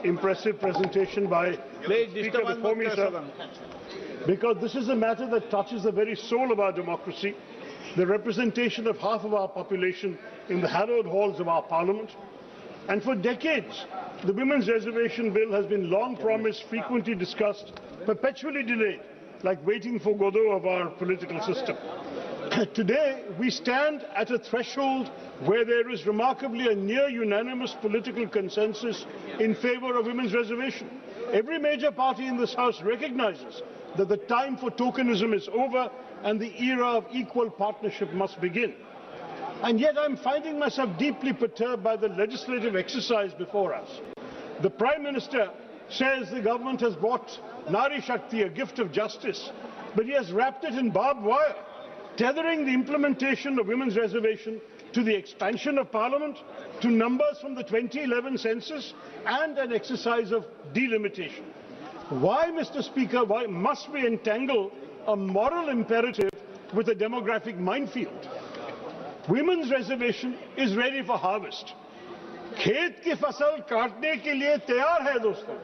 impressive presentation by the speaker before me, sir, because this is a matter that touches the very soul of our democracy, the representation of half of our population in the hallowed halls of our parliament. And for decades, the Women's Reservation Bill has been long promised, frequently discussed, perpetually delayed, like waiting for Godot of our political system. Today, we stand at a threshold where there is remarkably a near unanimous political consensus in favor of women's reservation. Every major party in this House recognizes that the time for tokenism is over and the era of equal partnership must begin. And yet I'm finding myself deeply perturbed by the legislative exercise before us. The Prime Minister says the government has brought Nari Shakti, a gift of justice, but he has wrapped it in barbed wire, tethering the implementation of women's reservation to the expansion of Parliament, to numbers from the 2011 census, and an exercise of delimitation. Why, Mr. Speaker, why must we entangle a moral imperative with a demographic minefield? Women's reservation is ready for harvest. खेत की फसल काटने के लिए तैयार है दोस्तों.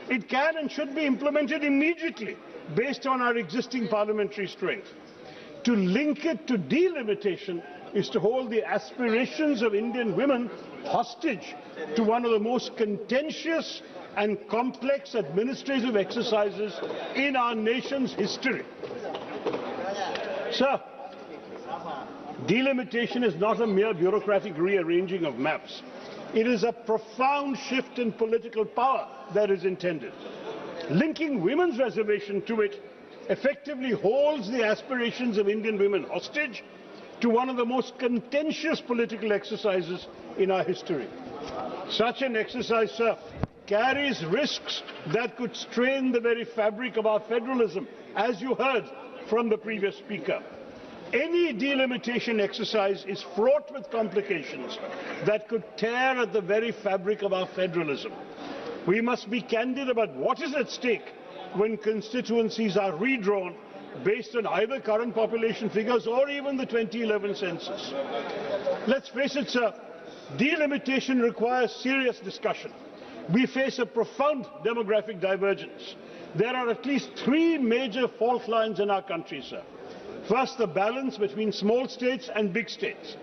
It can and should be implemented immediately based on our existing parliamentary strength. To link it to delimitation is to hold the aspirations of Indian women hostage to one of the most contentious and complex administrative exercises in our nation's history. Sir, delimitation is not a mere bureaucratic rearranging of maps. It is a profound shift in political power that is intended. Linking women's reservation to it effectively holds the aspirations of Indian women hostage to one of the most contentious political exercises in our history. Such an exercise, sir, carries risks that could strain the very fabric of our federalism, as you heard from the previous speaker. Any delimitation exercise is fraught with complications that could tear at the very fabric of our federalism. We must be candid about what is at stake when constituencies are redrawn based on either current population figures or even the 2011 census. Let's face it, sir, delimitation requires serious discussion. We face a profound demographic divergence. There are at least three major fault lines in our country, sir. First, the balance between small states and big states.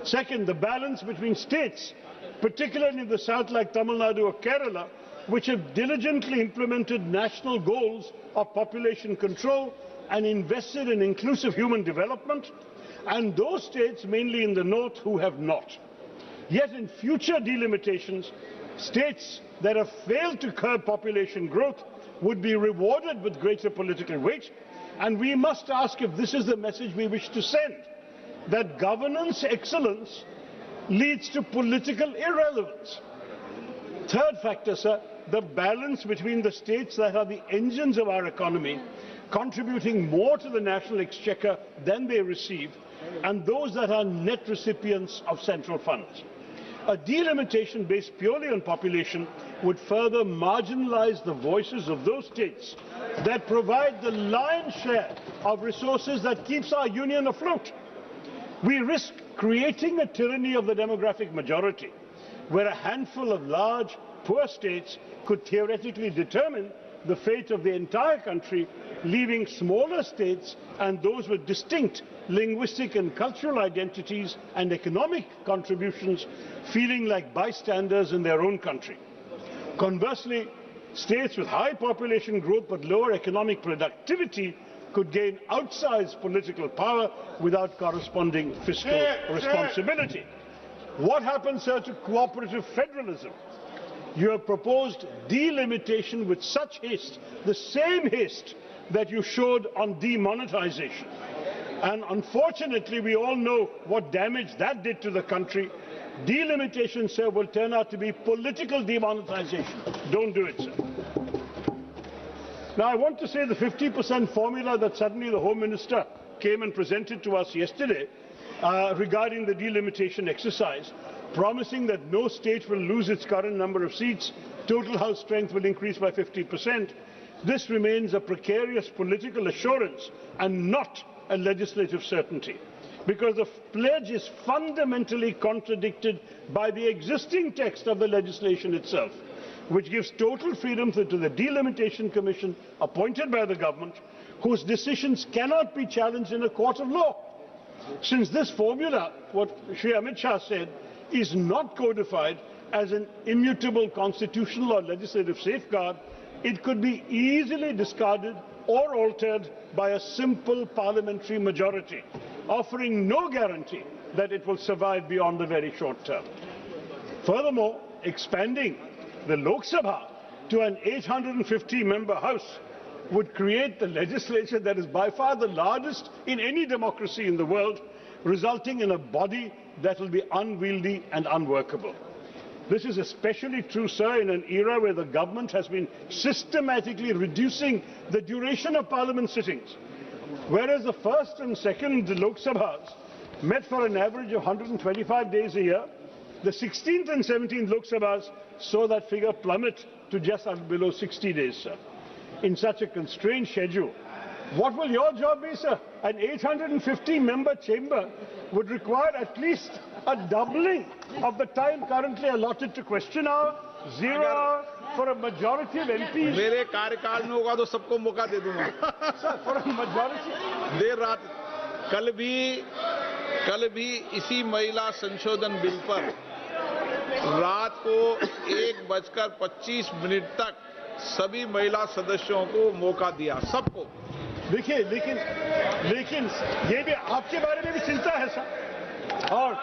Second, the balance between states, particularly in the south like Tamil Nadu or Kerala, which have diligently implemented national goals of population control and invested in inclusive human development, and those states, mainly in the north, who have not. Yet in future delimitations, states that have failed to curb population growth would be rewarded with greater political weight, and we must ask if this is the message we wish to send, that governance excellence leads to political irrelevance. Third factor, sir, the balance between the states that are the engines of our economy, contributing more to the national exchequer than they receive, and those that are net recipients of central funds. A delimitation based purely on population would further marginalize the voices of those states that provide the lion's share of resources that keeps our union afloat. We risk creating a tyranny of the demographic majority, where a handful of large, poor states could theoretically determine the fate of the entire country, leaving smaller states and those with distinct linguistic and cultural identities and economic contributions feeling like bystanders in their own country. Conversely, states with high population growth but lower economic productivity could gain outsized political power without corresponding fiscal responsibility. What happens, sir, to cooperative federalism? You have proposed delimitation with such haste, the same haste that you showed on demonetization. And unfortunately, we all know what damage that did to the country. Delimitation, sir, will turn out to be political demonetization. Don't do it, sir. Now, I want to say the 50% formula that suddenly the Home Minister came and presented to us yesterday regarding the delimitation exercise, promising that no state will lose its current number of seats, total House strength will increase by 50%. This remains a precarious political assurance and not a legislative certainty, because the pledge is fundamentally contradicted by the existing text of the legislation itself. which gives total freedom to the Delimitation Commission appointed by the government, whose decisions cannot be challenged in a court of law. Since this formula, what Shri Amit Shah said, is not codified as an immutable constitutional or legislative safeguard, it could be easily discarded or altered by a simple parliamentary majority, offering no guarantee that it will survive beyond the very short term. Furthermore, expanding the Lok Sabha to an 850-member House would create the legislature that is by far the largest in any democracy in the world, resulting in a body that will be unwieldy and unworkable. This is especially true, sir, in an era where the government has been systematically reducing the duration of parliament sittings. Whereas the first and second Lok Sabhas met for an average of 125 days a year, the 16th and 17th Lok Sabhas saw that figure plummet to just below 60 days, sir. In such a constrained schedule, what will your job be, sir? An 850-member chamber would require at least a doubling of the time currently allotted to question hour, 0 hour for a majority of MPs. मेरे कार्यकाल में होगा तो सबको मौका दे दूंगा। Sir, for a majority. देर रात कल भी इसी महिला संशोधन बिल पर रात को 1:25 तक सभी महिला सदस्यों को मौका दिया, सबको। देखिए, लेकिन ये भी आपके बारे में भी चिंता है, सर। और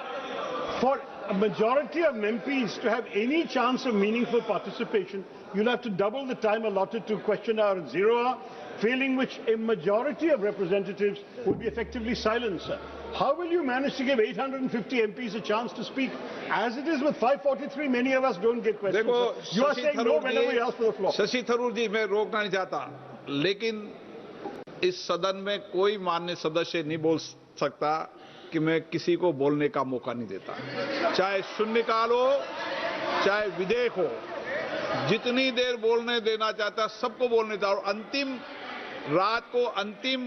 for a majority of MPs to have any chance of meaningful participation, you'll have to double the time allotted to question hour and 0 hour, failing which a majority of representatives would be effectively silenced, sir. How will you manage to give 850 MPs a chance to speak? As it is with 543, many of us don't get questions. You are saying no whenever you ask for the floor. Shashi Tharoor जी, मैं रोकना नहीं चाहता, लेकिन इस सदन में कोई माननीय सदस्य नहीं बोल सकता कि मैं किसी को बोलने का मौका नहीं देता, चाहे शून्यकाल हो चाहे विधेयक हो, जितनी देर बोलने देना चाहता सबको बोलने देता। और अंतिम रात को अंतिम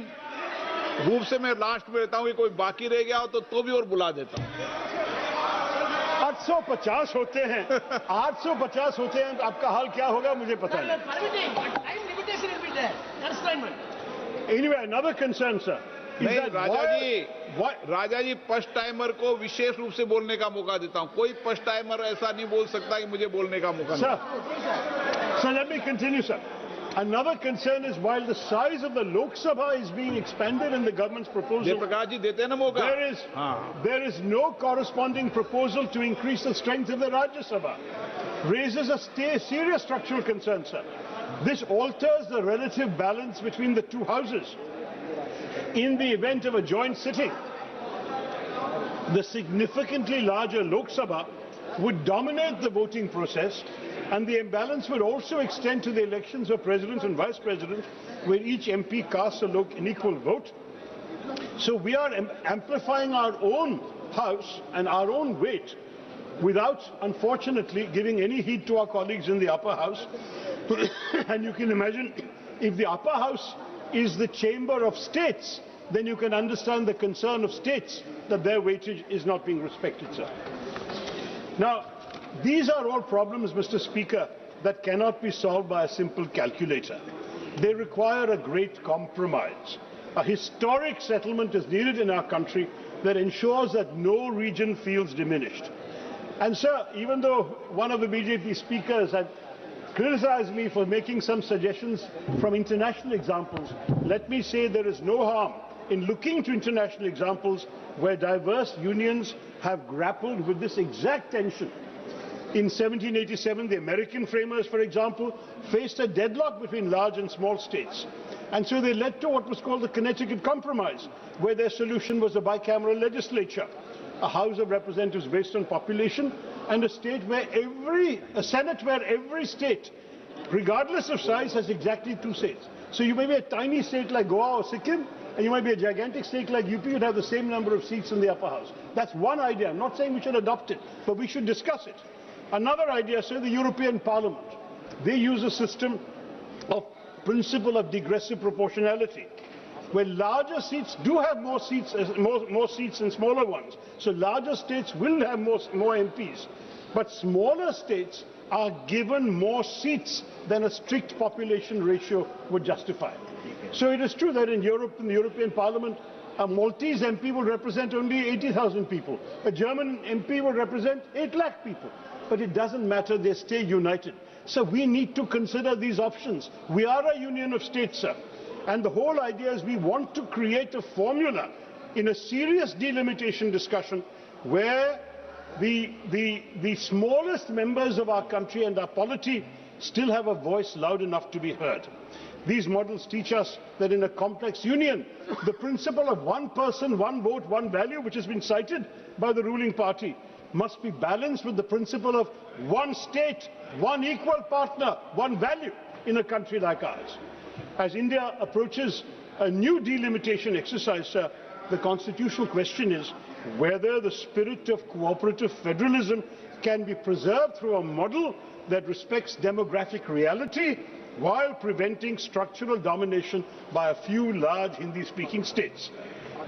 रूप से मैं लास्ट में रहता हूं कि कोई बाकी रह गया हो तो भी और बुला देता हूं। 850 होते हैं, 850 होते हैं, तो आपका हाल क्या होगा मुझे पता नहीं। Anyway, another concern, sir. नहीं, राजा जी फर्स्ट टाइमर को विशेष रूप से बोलने का मौका देता हूं। कोई फर्स्ट टाइमर ऐसा नहीं बोल सकता कि मुझे बोलने का मौका नहीं। Sir, let me continue, sir. Another concern is while the size of the Lok Sabha is being expanded in the government's proposal, there is no corresponding proposal to increase the strength of the Rajya Sabha. Raises a serious structural concern, sir. This alters the relative balance between the two houses. In the event of a joint sitting, the significantly larger Lok Sabha would dominate the voting process, and the imbalance would also extend to the elections of president and vice president, where each MP casts an equal vote. So we are amplifying our own house and our own weight without, unfortunately, giving any heed to our colleagues in the upper house. And you can imagine, if the upper house is the chamber of states, then you can understand the concern of states that their weightage is not being respected, sir. Now, these are all problems, Mr. Speaker, that cannot be solved by a simple calculator. They require a great compromise. A historic settlement is needed in our country that ensures that no region feels diminished. And, sir, even though one of the BJP speakers had criticized me for making some suggestions from international examples, let me say there is no harm in looking to international examples where diverse unions have grappled with this exact tension. In 1787, the American framers, for example, faced a deadlock between large and small states. And so they led to what was called the Connecticut Compromise, where their solution was a bicameral legislature, a House of Representatives based on population, and a Senate where every state, regardless of size, has exactly 2 seats. So you may be a tiny state like Goa or Sikkim, and you might be a gigantic state like UP, you'd have the same number of seats in the upper house. That's one idea. I'm not saying we should adopt it, but we should discuss it. Another idea, sir, the European Parliament. They use a system of principle of digressive proportionality, where larger seats do have more seats than smaller ones. So larger states will have more MPs. But smaller states are given more seats than a strict population ratio would justify. So it is true that in Europe, in the European Parliament, a Maltese MP will represent only 80,000 people. A German MP will represent 8 lakh people. But it doesn't matter, they stay united. So we need to consider these options. We are a union of states, sir. And the whole idea is we want to create a formula in a serious delimitation discussion where the smallest members of our country and our polity still have a voice loud enough to be heard. These models teach us that in a complex union, the principle of one person, one vote, one value, which has been cited by the ruling party, must be balanced with the principle of one state, one equal partner, one value in a country like ours. As India approaches a new delimitation exercise, sir, the constitutional question is whether the spirit of cooperative federalism can be preserved through a model that respects demographic reality while preventing structural domination by a few large Hindi-speaking states.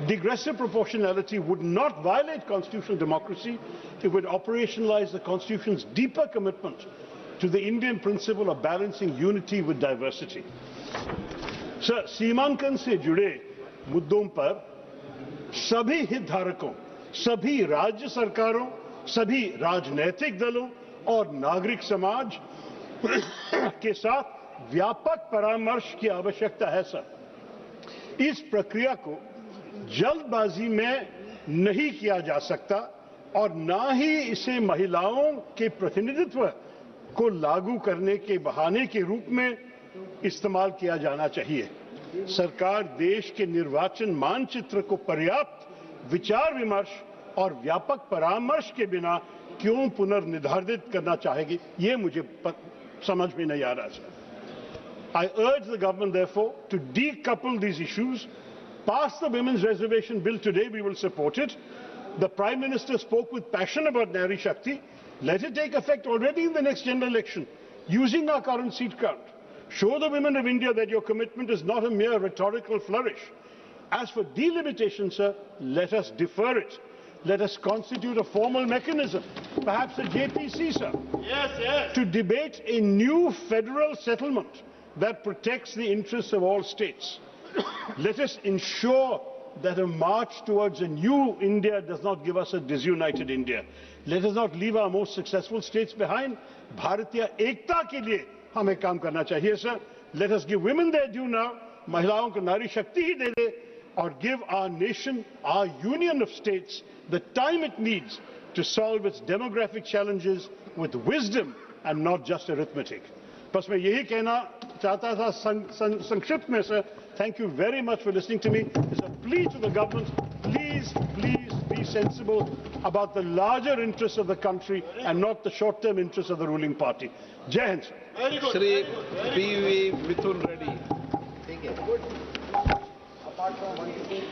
Digressive proportionality would not violate constitutional democracy. It would operationalize the Constitution's deeper commitment to the Indian principle of balancing unity with diversity. Sir, सीमांकन से जुड़े मुद्दों पर सभी हितधारकों, सभी राज्य सरकारों, सभी राजनीतिक दलों और नागरिक समाज के साथ व्यापक परामर्श की आवश्यकता है सर। इस प्रक्रिया को जल्दबाजी में नहीं किया जा सकता और ना ही इसे महिलाओं के प्रतिनिधित्व को लागू करने के बहाने के रूप में इस्तेमाल किया जाना चाहिए। सरकार देश के निर्वाचन मानचित्र को पर्याप्त विचार विमर्श और व्यापक परामर्श के बिना क्यों पुनर्निर्धारित करना चाहेगी, ये मुझे समझ में नहीं आ रहा sir. I urge the government, therefore, to decouple these issues. Pass the women's reservation bill today, we will support it. The Prime Minister spoke with passion about Nari Shakti. Let it take effect already in the next general election, using our current seat count. Show the women of India that your commitment is not a mere rhetorical flourish. As for delimitation, sir, let us defer it. Let us constitute a formal mechanism, perhaps a JPC, sir, to debate a new federal settlement that protects the interests of all states. Let us ensure that a march towards a new India does not give us a disunited India. Let us not leave our most successful states behind. Bharatiya Ekta ke liye hame kaam karna chahiye, sir. Let us give women their due now. Mahilaon ko Nari Shakti hi de de, or give our nation, our union of states, the time it needs to solve its demographic challenges with wisdom and not just arithmetic. बस मैं यही कहना चाहता था संक्षिप्त में sir. Thank you very much for listening to me. It's a plea to the government. Please be sensible about the larger interests of the country and not the short-term interests of the ruling party. Jai Hind, sir. Shri P.V. Mithun Reddy.